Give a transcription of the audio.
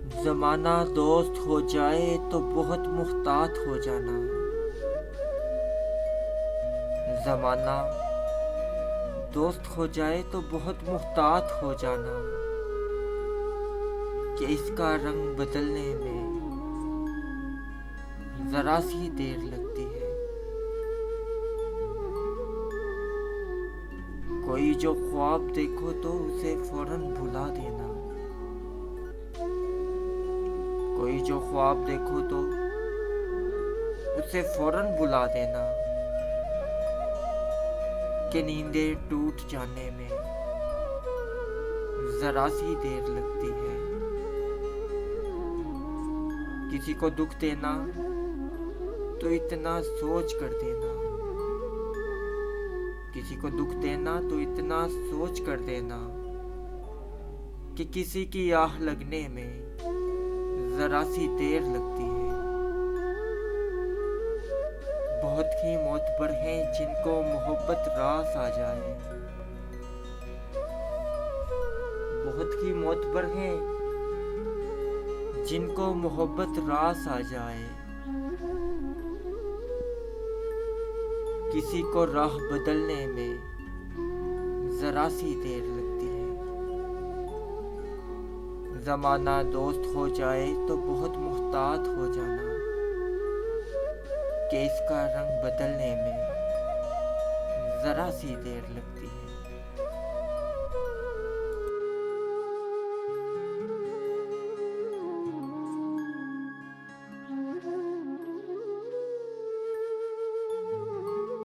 ज़माना दोस्त हो जाए तो बहुत मुहतात हो जाना। ज़माना दोस्त हो जाए तो बहुत मुहतात हो जाना कि इसका रंग बदलने में ज़रा सी देर लगती है। कोई जो ख्वाब देखो तो उसे फौरन भुला देना। कोई जो ख्वाब देखो तो उसे फौरन भुला देना कि नींदें टूट जाने में ज़रा सी देर लगती है। किसी को दुख देना तो इतना सोच कर देना। किसी को दुख देना तो इतना सोच कर देना कि किसी की आह लगने में ज़रा सी देर लगती है। बहुत ही मोतबर हैं जिनको मोहब्बत रास आ जाए। बहुत ही मोतबर हैं जिनको मोहब्बत रास आ जाए। किसी को राह बदलने में ज़रा सी देर लगती है। ज़माना दोस्त हो जाए तो बहुत मुहतात हो जाना कि इसका रंग बदलने में ज़रा सी देर लगती है।